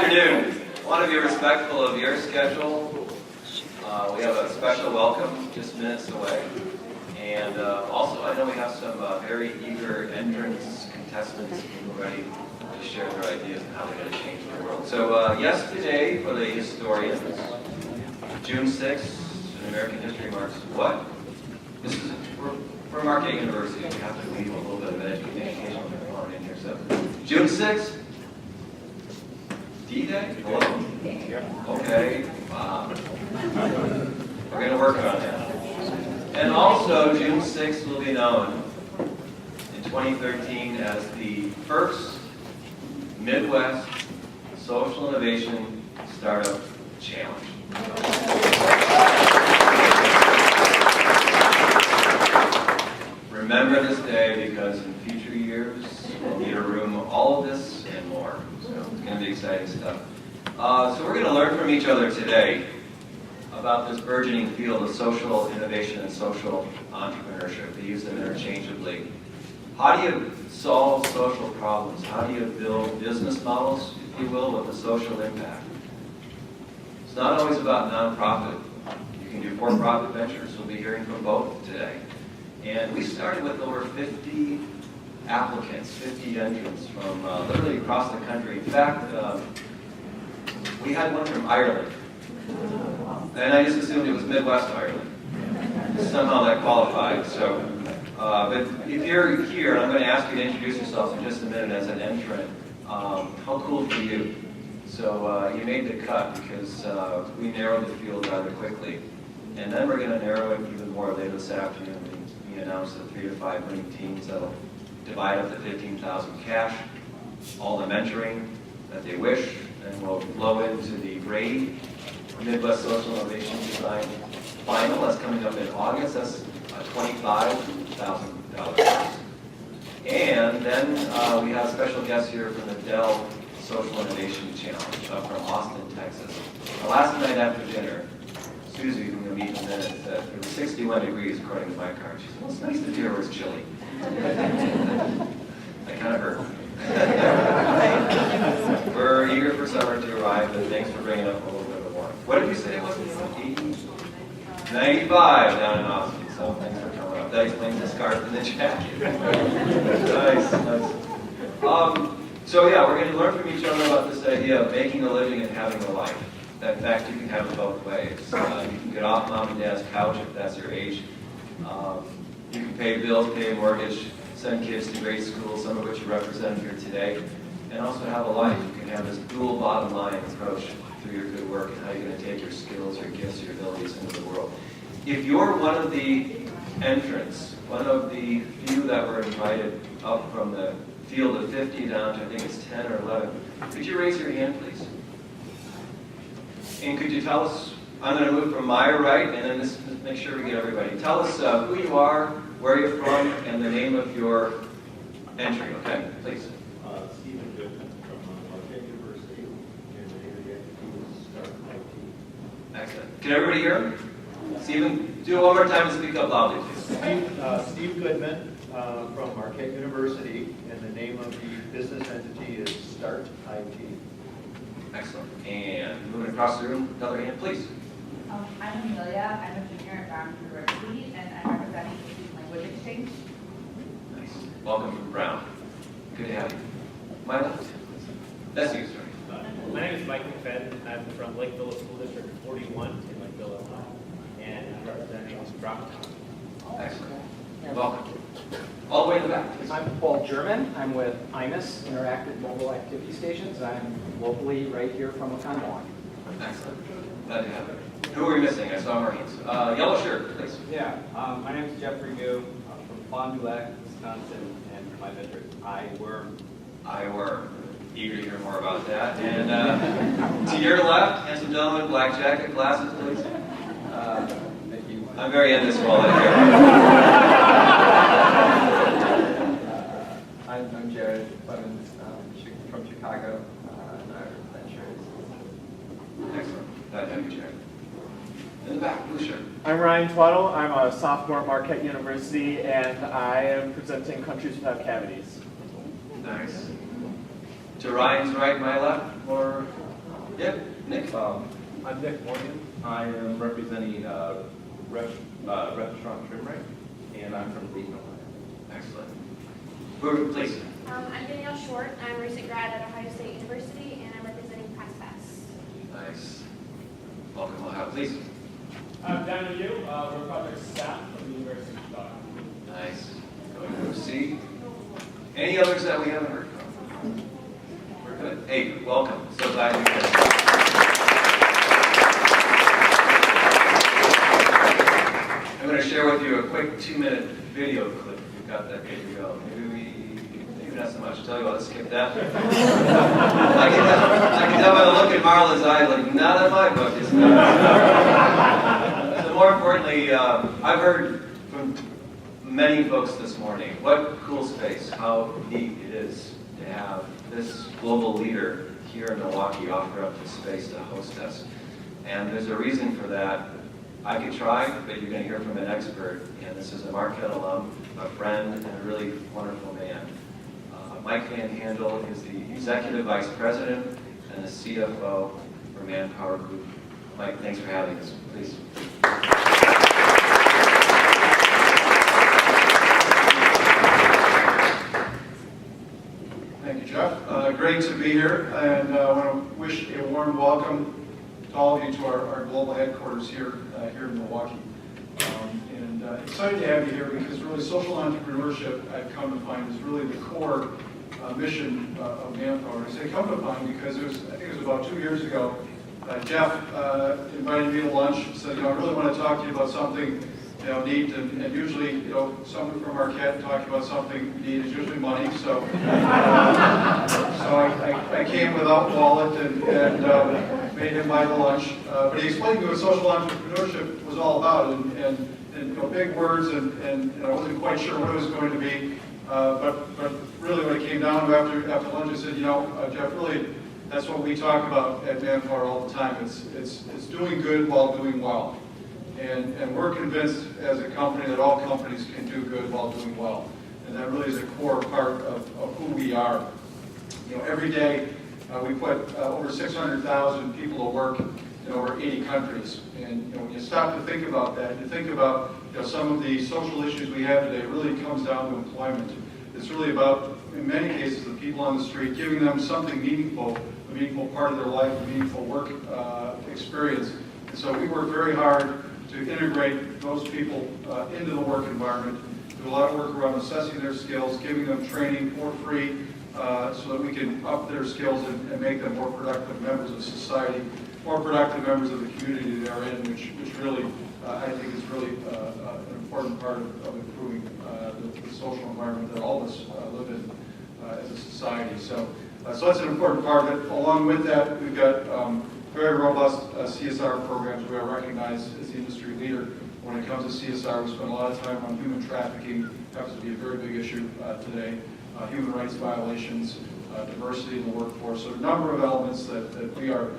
afternoon. I want to be respectful of your schedule. We have a special welcome just minutes away. And also, I know we have some very eager entrants, contestants who are ready to share their ideas on how they're going to change the world. So yesterday, for the historians, June 6th, in American history marks what? This is for Marquette University. We have to leave a little bit of an educational component in here. So June 6th, D-Day? Hello? Okay. Wow. We're going to work on that. And also, June 6th will be known in 2013 as the first Midwest Social Innovation Startup Challenge. Remember this day because in future years we'll need a room of all of this and more. So it's going to be exciting stuff. So we're going to learn from each other today about this burgeoning field of social innovation and social entrepreneurship. They use them interchangeably. How do you solve social problems? How do you build business models, if you will, with a social impact? It's not always about nonprofit. You can do for-profit ventures. We'll be hearing from both today. And we started with over 50 applicants, 50 entrants from literally across the country. In fact, we had one from Ireland. And I just assumed it was Midwest Ireland. Somehow that qualified. So, but if you're here, I'm going to ask you to introduce yourselves in just a minute as an entrant. How cool for you? So you made the cut because we narrowed the field rather quickly. And then we're going to narrow it even more later this afternoon. We announced the 3 to 5 winning teams that'll divide up the $15,000 cash, all the mentoring that they wish, and we'll blow into the grade Midwest Social Innovation Design Final. That's coming up in August. That's $25,000. And then we have special guests here from the Dell Social Innovation Challenge from Austin, Texas. Last night after dinner, Susie, who we'll meet in a minute, said it was 61 degrees according to my card. She said, well, it's nice to hear where it's chilly. That kind of hurt. We're eager for summer to arrive, but thanks for bringing up a little bit of the warmth. What did you say it was? 80? 95 down in Austin, so thanks for coming up. That explains the scarf and the jacket. Nice, nice. So yeah, we're going to learn from each other about this idea of making a living and having a life. That in fact, you can have it both ways. You can get off mom and dad's couch if that's your age. You can pay bills, pay a mortgage, send kids to great schools, some of which you represent here today, and also have a life. You can have this dual bottom line approach through your good work and how you're going to take your skills, your gifts, your abilities into the world. If you're one of the entrants, one of the few that were invited up from the field of 50 down to I think it's 10 or 11, could you raise your hand, please? And could you tell us, I'm going to move from my right, and then let's make sure we get everybody. Tell us who you are, where you're from, and the name of your entry. Okay, please. Stephen Goodman from Marquette University, and the name of the entity is Start IT. Excellent. Can everybody hear him? Stephen, do it one more time and speak up loudly, please. Steve Goodman from Marquette University, and the name of the business entity is Start IT. Excellent. And moving across the room, another hand, please. I'm Amelia. I'm a junior at Brown University, and I'm representing the Student Language Exchange. Nice. Welcome from Brown. Good to have you. My left. That's you, sir. My name is Mike McFadden. I'm from Lakeville School District 41 in Lakeville, Illinois, and I'm representing Brown. Excellent. Welcome. All the way in the back, please. I'm Paul German. I'm with IMUS, Interactive Mobile Activity Stations. I'm locally right here from Wacondawan. Excellent. Glad to have you. Who are we missing? I saw Marines. Yellow shirt, please. Yeah, my name is Jeffrey Gu. I'm from Fond du Lac, Wisconsin, and my venture is iWorm. iWorm. Eager to hear more about that. And to your left, handsome gentleman, black jacket, glasses, please. Thank you. I'm very in this role right here. I'm Jared Clemens from Chicago, and I venture. Excellent. Glad to have you, Jared. In the back, blue shirt. I'm Ryan Twaddle. I'm a sophomore at Marquette University, and I am presenting Countries Without Cavities. Nice. To Ryan's right, my left, or Yep, Nick? I'm Nick Morgan. I am representing Restaurant Trim Right, and I'm from Dayton, Ohio. Excellent. Who, please? I'm Danielle Short. I'm a recent grad at Ohio State University, and I'm representing PassPass. Nice. Welcome, Ohio, please. I'm Daniel Yu. We're project staff from the University of Chicago. Nice. Going to C. Any others that we haven't heard from? We're good. Hey, welcome. So glad you're here. I'm going to share with you a quick 2-minute video clip. If you've got that ready to go. Maybe not so much. Tell you what, let's skip that. I can tell by the look in Marla's eye, like, not on my book. It's not. So more importantly, I've heard from many folks this morning, what cool space, how neat it is to have this global leader here in Milwaukee offer up this space to host us. And there's a reason for that. I could try, but you're going to hear from an expert, and this is a Marquette alum, a friend, and a really wonderful man. Mike Van Handel is the Executive Vice President and the CFO for Manpower Group. Mike, thanks for having us. Please. Thank you, Jeff. Great to be here, and I want to wish a warm welcome to all of you to our global headquarters here in Milwaukee. Excited to have you here because really social entrepreneurship, I've come to find, is really the core mission of Manpower. I say come to find because I think it was about 2 years ago, Jeff invited me to lunch and said, I really want to talk to you about something neat, and usually, someone from Marquette talking about something neat is usually money, so I came without wallet and made him buy the lunch, but he explained to me what social entrepreneurship was all about, and big words, and I wasn't quite sure what it was going to be, but really when it came down to after lunch, I said, Jeff, really, that's what we talk about at Manpower all the time. It's doing good while doing well. And we're convinced as a company that all companies can do good while doing well. And that really is a core part of who we are. Every day we put over 600,000 people to work in over 80 countries. And when you stop to think about that, you think about some of the social issues we have today, it really comes down to employment. It's really about, in many cases, the people on the street, giving them something meaningful, a meaningful part of their life, a meaningful work experience. And so we work very hard to integrate those people into the work environment, do a lot of work around assessing their skills, giving them training for free so that we can up their skills and make them more productive members of society, more productive members of the community they're in, which really, I think is really an important part of improving the social environment that all of us live in as a society. So that's an important part of it. Along with that, we've got very robust CSR programs. We are recognized as the industry leader when it comes to CSR. We spend a lot of time on human trafficking. Happens to be a very big issue today. Human rights violations, diversity in the workforce. So a number of elements that we are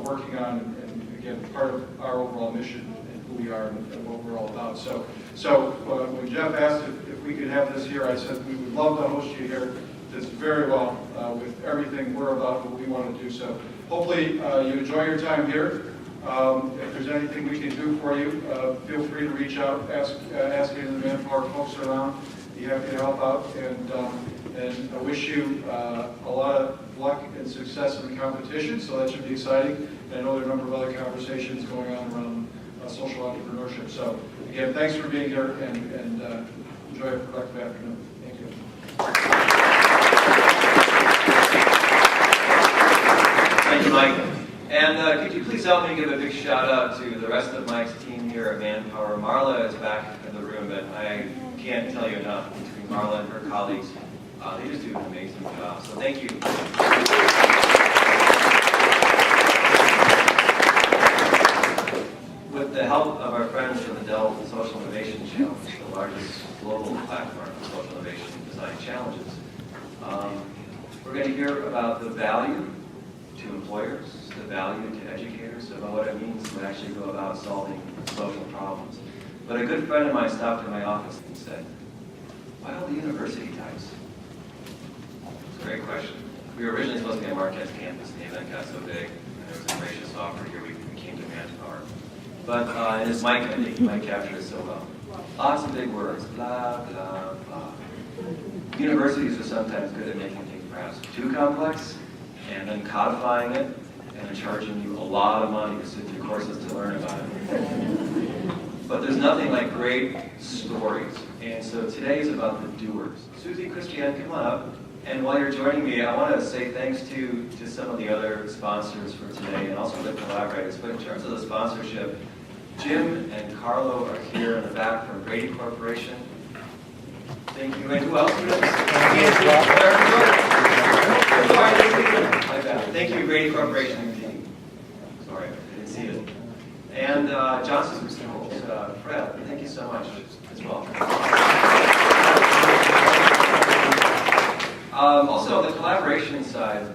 working on, and again, part of our overall mission and who we are and what we're all about. So when Jeff asked if we could have this here, I said we would love to host you here. Fits very well with everything we're about, what we want to do. So hopefully you enjoy your time here. If there's anything we can do for you, feel free to reach out, ask any of the Manpower folks around. Be happy to help out, and I wish you a lot of luck and success in the competition. So that should be exciting. And I know there are a number of other conversations going on around social entrepreneurship. So again, thanks for being here, and enjoy a productive afternoon. Thank you. Thank you, Mike. And could you please help me give a big shout out to the rest of Mike's team here at Manpower. Marla is back in the room, but I can't tell you enough between Marla and her colleagues. They just do an amazing job. So thank you. With the help of our friends from the Dell Social Innovation Challenge, the largest global platform for social innovation design challenges, we're going to hear about the value to employers, the value to educators, about what it means to actually go about solving social problems. But a good friend of mine stopped in my office and said, why all the university types? It's a great question. We were originally supposed to be on Marquette's campus, and the event got so big, and there was a gracious offer here, we came to Manpower. But, and it's Mike, I think, Mike captured it so well. Lots of big words, blah, blah, blah. Universities are sometimes good at making things perhaps too complex, and then codifying it, and then charging you a lot of money to sit through courses to learn about it. But there's nothing like great stories. And so today is about the doers. Susie, Christiane, come on up. And while you're joining me, I want to say thanks to some of the other sponsors for today and also the collaborators. But in terms of the sponsorship, Jim and Carlo are here in the back from Brady Corporation. Thank you. And who else? Thank you, Brady Corporation team. Sorry, I didn't see it. And Johnson Schools, Fred, thank you so much as well. Also, on the collaboration side,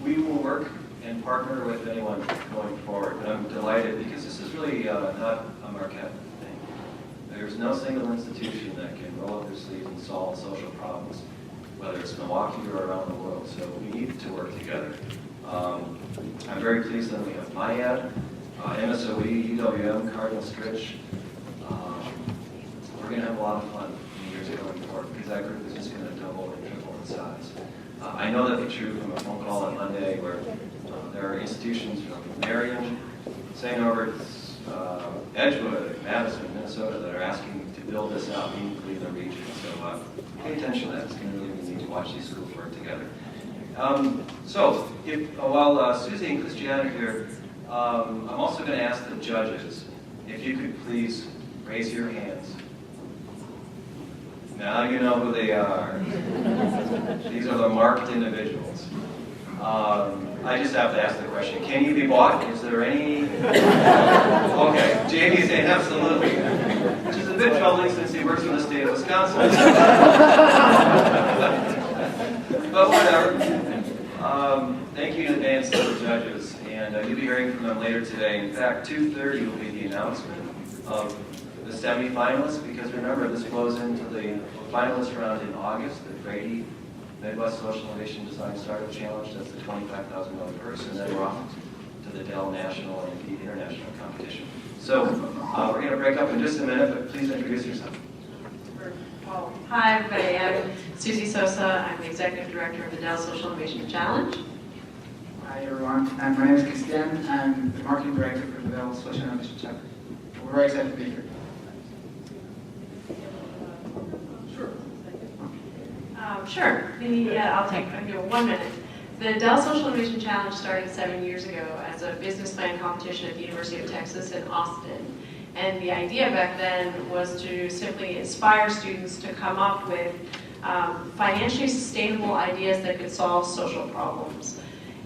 we will work and partner with anyone going forward. And I'm delighted because this is really not a Marquette thing. There's no single institution that can roll up their sleeves and solve social problems, whether it's Milwaukee or around the world. So we need to work together. I'm very pleased that we have MIAD, MSOE, UWM, Cardinal Stritch. We're going to have a lot of fun in the years going forward because that group is just going to double and triple in size. I know that to be true from a phone call on Monday where there are institutions from Marion, St. Norbert's, Edgewood, Madison, Minnesota that are asking to build this out meaningfully in the region. So pay attention to that. It's going to really need to watch these schools work together. So, while Susie and Christiane are here, I'm also going to ask the judges if you could please raise your hands. Now you know who they are. These are the marked individuals. I just have to ask the question, can you be bought? Is there any? Okay, Jamie's saying absolutely. Which is a bit troubling since he works in the state of Wisconsin. But whatever. Thank you in advance to the judges, and you'll be hearing from them later today. In fact, 2:30 will be the announcement of the semifinalists, because remember, this flows into the finalist round in August, the Brady Midwest Social Innovation Design Startup Challenge. That's the $25,000 purse, and then we're off to the Dell National and the International competition. So we're going to break up in just a minute, but please introduce yourself. Hi, everybody. I'm Susie Sosa. I'm the Executive Director of the Dell Social Innovation Challenge. Hi, everyone. My name is Christiane. I'm the Marketing Director for the Dell Social Innovation Challenge. We're very excited to be here. Sure. I'll take 1 minute. The Dell Social Innovation Challenge started 7 years ago as a business plan competition at the University of Texas in Austin. And the idea back then was to simply inspire students to come up with financially sustainable ideas that could solve social problems.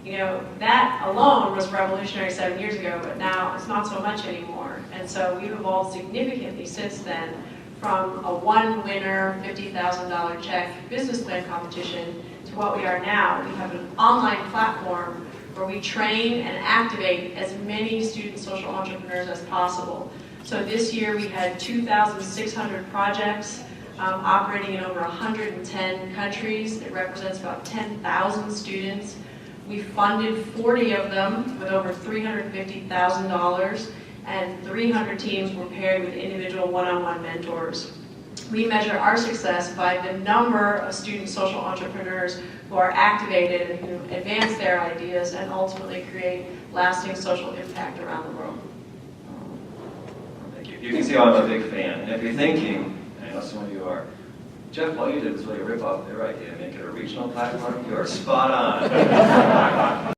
You know, that alone was revolutionary 7 years ago, but now it's not so much anymore. And so we've evolved significantly since then from a one-winner, $50,000 check business plan competition to what we are now. We have an online platform where we train and activate as many student social entrepreneurs as possible. So this year we had 2,600 projects operating in over 110 countries. It represents about 10,000 students. We funded 40 of them with over $350,000, and 300 teams were paired with individual one-on-one mentors. We measure our success by the number of student social entrepreneurs who are activated and who advance their ideas and ultimately create lasting social impact around the world. Thank you. You can see I'm a big fan. And if you're thinking, I know some of you are, Jeff, all you did was really rip off their idea and make it a regional platform. You are spot on.